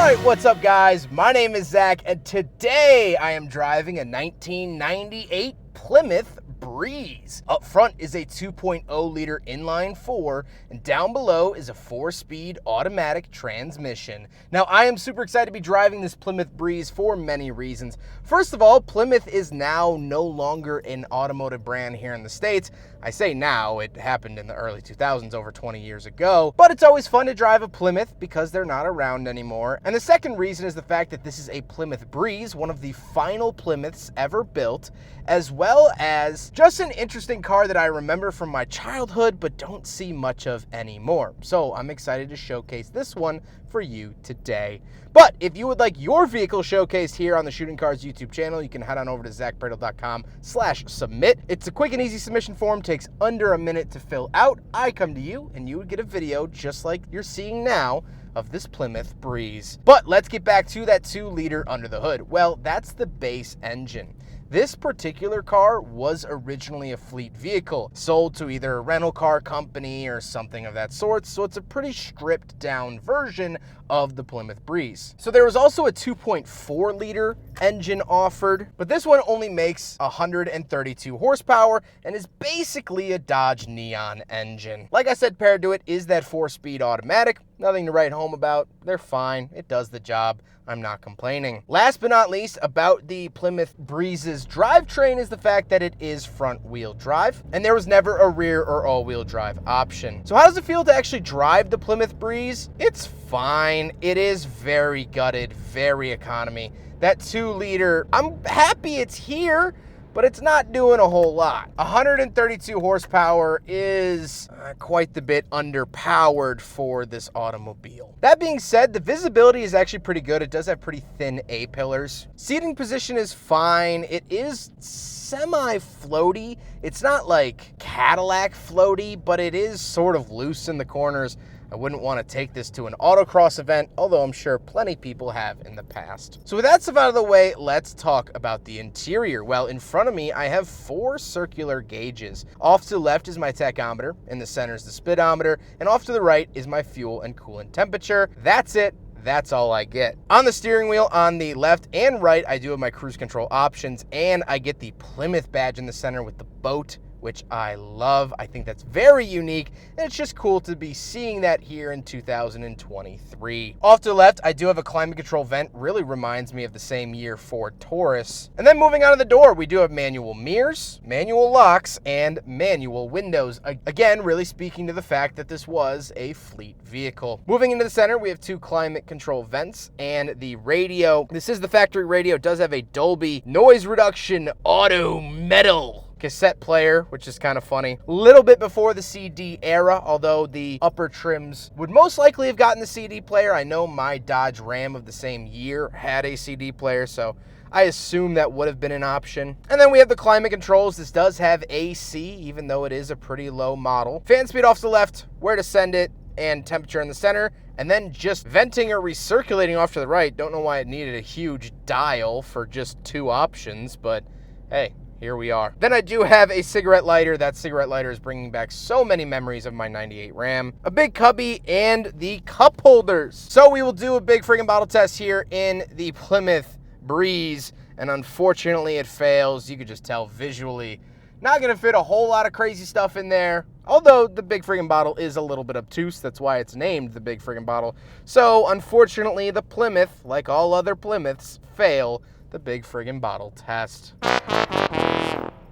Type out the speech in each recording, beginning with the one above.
Alright, what's up guys? My name is Zach, and today I am driving a 1998 Plymouth Breeze. Up front is a 2.0 liter inline 4, and down below is a 4-speed automatic transmission. Now, I am super excited to be driving this Plymouth Breeze for many reasons. First of all, Plymouth is now no longer an automotive brand here in the States. I say now, it happened in the early 2000s, over 20 years ago, but it's always fun to drive a Plymouth because they're not around anymore. And the second reason is the fact that this is a Plymouth Breeze, one of the final Plymouths ever built, as well as just an interesting car that I remember from my childhood but don't see much of anymore. So I'm excited to showcase this one for you today. But if you would like your vehicle showcased here on the Shooting Cars YouTube channel, you can head on over to zackbradle.com/submit. It's a quick and easy submission form, takes under a minute to fill out. I come to you and you would get a video just like you're seeing now of this Plymouth Breeze. But let's get back to that 2-liter under the hood. Well, that's the base engine. This particular car was originally a fleet vehicle, sold to either a rental car company or something of that sort, so it's a pretty stripped down version of the Plymouth Breeze. So there was also a 2.4 liter engine offered, but this one only makes 132 horsepower and is basically a Dodge Neon engine. Like I said, paired to it is that 4-speed automatic. Nothing to write home about. They're fine. It does the job. I'm not complaining. Last but not least about the Plymouth Breeze's drivetrain is the fact that it is front-wheel drive, and there was never a rear or all-wheel drive option. So how does it feel to actually drive the Plymouth Breeze? It's fine. It is very gutted, very economy. That 2-liter, I'm happy it's here, but it's not doing a whole lot. 132 horsepower is quite the bit underpowered for this automobile. That being said, the visibility is actually pretty good. It does have pretty thin A-pillars. Seating position is fine. It is semi-floaty. It's not like Cadillac floaty, but it is sort of loose in the corners. I wouldn't want to take this to an autocross event, although I'm sure plenty of people have in the past. So with that stuff out of the way, let's talk about the interior. Well, in front of me, I have 4 circular gauges. Off to the left is my tachometer, in the center is the speedometer, and off to the right is my fuel and coolant temperature. That's it. That's all I get. On the steering wheel, on the left and right, I do have my cruise control options, and I get the Plymouth badge in the center with the boat, which I love. I think that's very unique, and it's just cool to be seeing that here in 2023. Off to the left, I do have a climate control vent. Really reminds me of the same year Ford Taurus. And then moving out of the door, we do have manual mirrors, manual locks, and manual windows. Again, really speaking to the fact that this was a fleet vehicle. Moving into the center, we have 2 climate control vents and the radio. This is the factory radio. It does have a Dolby noise reduction auto metal cassette player, which is kind of funny. A little bit before the CD era, although the upper trims would most likely have gotten the CD player. I know my Dodge Ram of the same year had a CD player, so I assume that would have been an option. And then we have the climate controls. This does have AC, even though it is a pretty low model. Fan speed off to the left, where to send it, and temperature in the center, and then just venting or recirculating off to the right. Don't know why it needed a huge dial for just 2 options, but hey, here we are. Then I do have a cigarette lighter. That cigarette lighter is bringing back so many memories of my 98 Ram. A big cubby and the cup holders. So we will do a big friggin' bottle test here in the Plymouth Breeze, and unfortunately it fails. You could just tell visually. Not gonna fit a whole lot of crazy stuff in there, although the big friggin' bottle is a little bit obtuse. That's why it's named the big friggin' bottle. So unfortunately the Plymouth, like all other Plymouths, fail the big friggin' bottle test.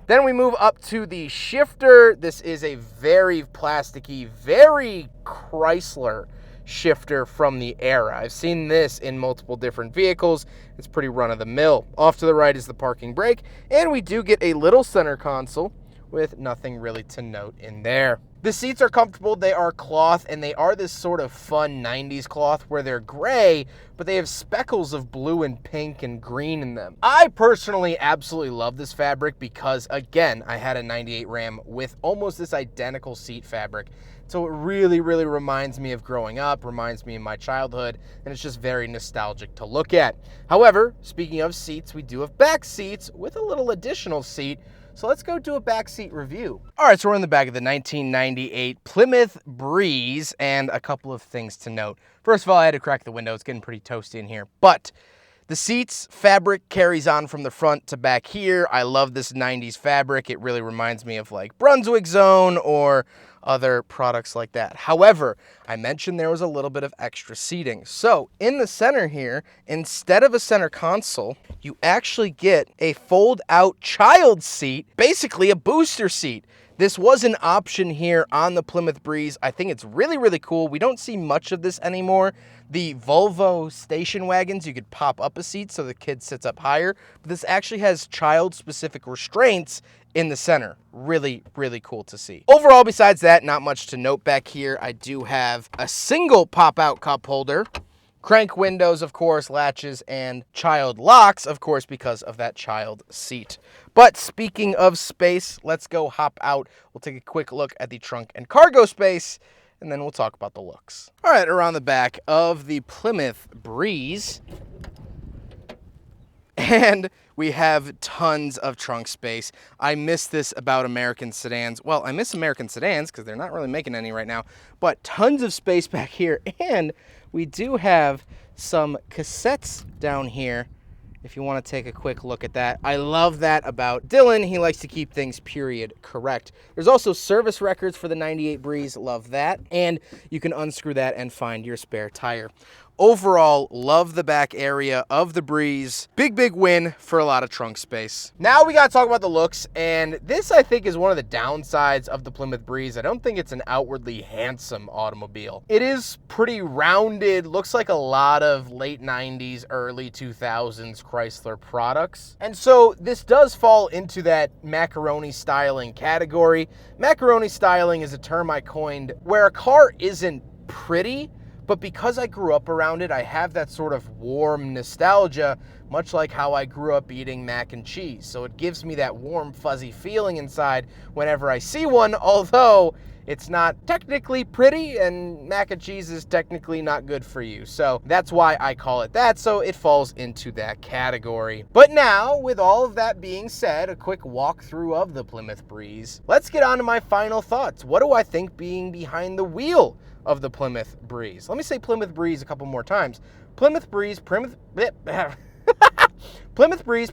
Then we move up to the shifter. This is a very plasticky, very Chrysler shifter from the era. I've seen this in multiple different vehicles. It's pretty run-of-the-mill. Off to the right is the parking brake, and we do get a little center console with nothing really to note in there. The seats are comfortable. They are cloth, and they are this sort of fun 90s cloth where they're gray, but they have speckles of blue and pink and green in them. I personally absolutely love this fabric because, again, I had a 98 Ram with almost this identical seat fabric. So it really, really reminds me of growing up, reminds me of my childhood, and it's just very nostalgic to look at. However, speaking of seats, we do have back seats with a little additional seat. So let's go do a backseat review. All right, so we're in the back of the 1998 Plymouth Breeze, and a couple of things to note. First of all, I had to crack the window. It's getting pretty toasty in here, but the seats fabric carries on from the front to back here. I love this 90s fabric. It really reminds me of like Brunswick Zone or other products like that. However, I mentioned there was a little bit of extra seating. So in the center here, instead of a center console, you actually get a fold out child seat, basically a booster seat. This was an option here on the Plymouth Breeze. I think it's really, really cool. We don't see much of this anymore. The Volvo station wagons, you could pop up a seat so the kid sits up higher. But this actually has child-specific restraints in the center. Really, really cool to see. Overall, besides that, not much to note back here. I do have a single pop-out cup holder, crank windows, of course, latches, and child locks, of course, because of that child seat. But speaking of space, let's go hop out. We'll take a quick look at the trunk and cargo space, and then we'll talk about the looks. All right, around the back of the Plymouth Breeze, and we have tons of trunk space. I miss this about American sedans. Well, I miss American sedans because they're not really making any right now, but tons of space back here. And we do have some cassettes down here if you want to take a quick look at that. I love that about Dylan. He likes to keep things period correct. There's also service records for the 98 Breeze. Love that. And you can unscrew that and find your spare tire. Overall, love the back area of the Breeze. Big, big win for a lot of trunk space. Now we got to talk about the looks, and this I think is one of the downsides of the Plymouth Breeze. I don't think it's an outwardly handsome automobile. It is pretty rounded, looks like a lot of late 90s, early 2000s Chrysler products. And so this does fall into that macaroni styling category. Macaroni styling is a term I coined where a car isn't pretty, but because I grew up around it, I have that sort of warm nostalgia, much like how I grew up eating mac and cheese. So it gives me that warm, fuzzy feeling inside whenever I see one, although it's not technically pretty and mac and cheese is technically not good for you. So that's why I call it that, so it falls into that category. But now, with all of that being said, a quick walkthrough of the Plymouth Breeze, let's get on to my final thoughts. What do I think being behind the wheel of the Plymouth Breeze? Let me say Plymouth Breeze a couple more times. Plymouth Breeze, Plymouth Breeze, Plymouth Breeze,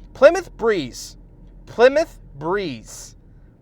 Plymouth Breeze,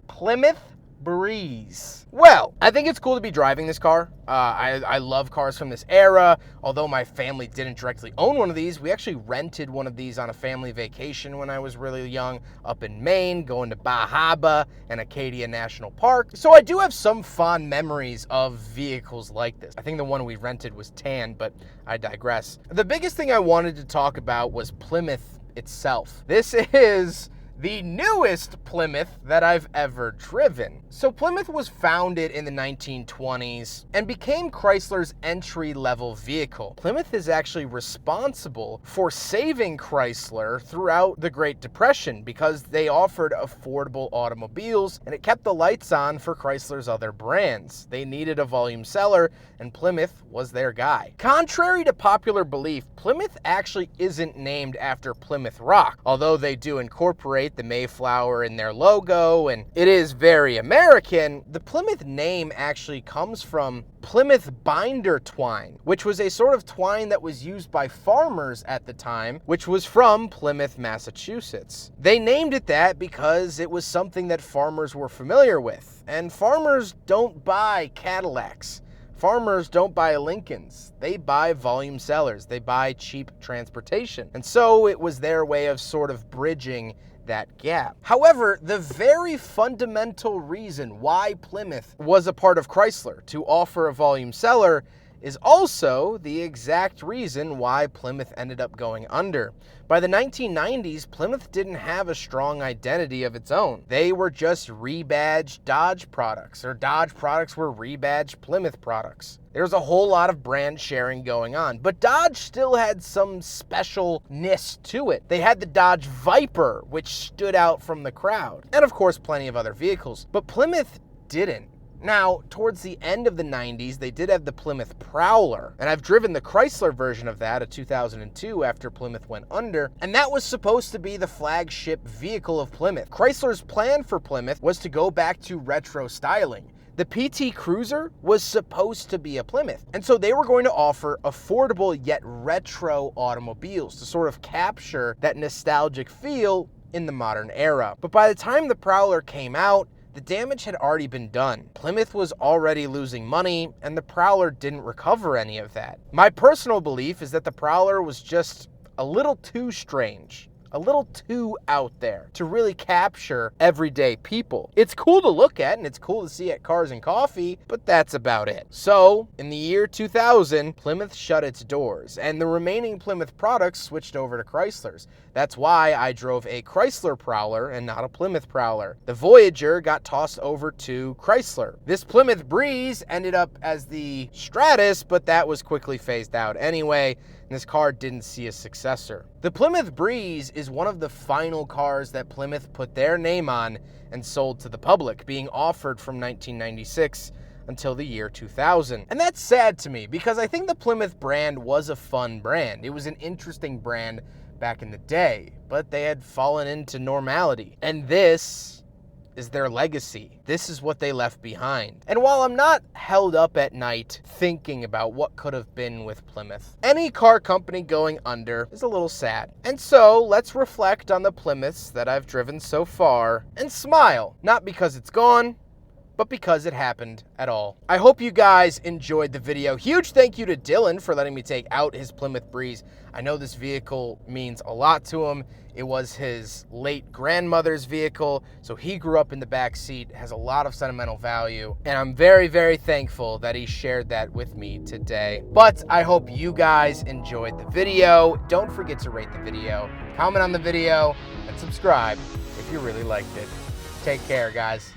Plymouth Breeze. Well, I think it's cool to be driving this car. I love cars from this era. Although my family didn't directly own one of these, we actually rented one of these on a family vacation when I was really young up in Maine, going to Bahaba and Acadia National Park. So I do have some fond memories of vehicles like this. I think the one we rented was tan, but I digress. The biggest thing I wanted to talk about was Plymouth itself. This is the newest Plymouth that I've ever driven. So Plymouth was founded in the 1920s and became Chrysler's entry-level vehicle. Plymouth is actually responsible for saving Chrysler throughout the Great Depression because they offered affordable automobiles and it kept the lights on for Chrysler's other brands. They needed a volume seller and Plymouth was their guy. Contrary to popular belief, Plymouth actually isn't named after Plymouth Rock, although they do incorporate the Mayflower in their logo, and it is very American. The Plymouth name actually comes from Plymouth binder twine, which was a sort of twine that was used by farmers at the time, which was from Plymouth, Massachusetts. They named it that because it was something that farmers were familiar with, and farmers don't buy Cadillacs. Farmers don't buy Lincolns. They buy volume sellers. They buy cheap transportation. And so it was their way of sort of bridging that gap. However, the very fundamental reason why Plymouth was a part of Chrysler, to offer a volume seller, is also the exact reason why Plymouth ended up going under. By the 1990s, Plymouth didn't have a strong identity of its own. They were just rebadged Dodge products, or Dodge products were rebadged Plymouth products. There's a whole lot of brand sharing going on, but Dodge still had some specialness to it. They had the Dodge Viper, which stood out from the crowd, and of course plenty of other vehicles, but Plymouth didn't. Now, towards the end of the 90s, they did have the Plymouth Prowler, and I've driven the Chrysler version of that, a 2002, after Plymouth went under, and that was supposed to be the flagship vehicle of Plymouth. Chrysler's plan for Plymouth was to go back to retro styling. The PT Cruiser was supposed to be a Plymouth, and so they were going to offer affordable yet retro automobiles to sort of capture that nostalgic feel in the modern era. But by the time the Prowler came out, the damage had already been done. Plymouth was already losing money, and the Prowler didn't recover any of that. My personal belief is that the Prowler was just a little too strange, a little too out there to really capture everyday people. It's cool to look at and it's cool to see at Cars and Coffee, but that's about it. So, in the year 2000, Plymouth shut its doors, and the remaining Plymouth products switched over to Chryslers. That's why I drove a Chrysler Prowler and not a Plymouth Prowler. The Voyager got tossed over to Chrysler. This Plymouth Breeze ended up as the Stratus, but that was quickly phased out anyway, and this car didn't see a successor. The Plymouth Breeze is one of the final cars that Plymouth put their name on and sold to the public, being offered from 1996 until the year 2000. And that's sad to me because I think the Plymouth brand was a fun brand. It was an interesting brand back in the day, but they had fallen into normality. And this is their legacy. This is what they left behind. And while I'm not held up at night thinking about what could have been with Plymouth, any car company going under is a little sad. And so let's reflect on the Plymouths that I've driven so far and smile, not because it's gone, but because it happened at all. I hope you guys enjoyed the video. Huge thank you to Dylan for letting me take out his Plymouth Breeze. I know this vehicle means a lot to him. It was his late grandmother's vehicle, so he grew up in the back seat, has a lot of sentimental value, and I'm very, very thankful that he shared that with me today. But I hope you guys enjoyed the video. Don't forget to rate the video, comment on the video, and subscribe if you really liked it. Take care, guys.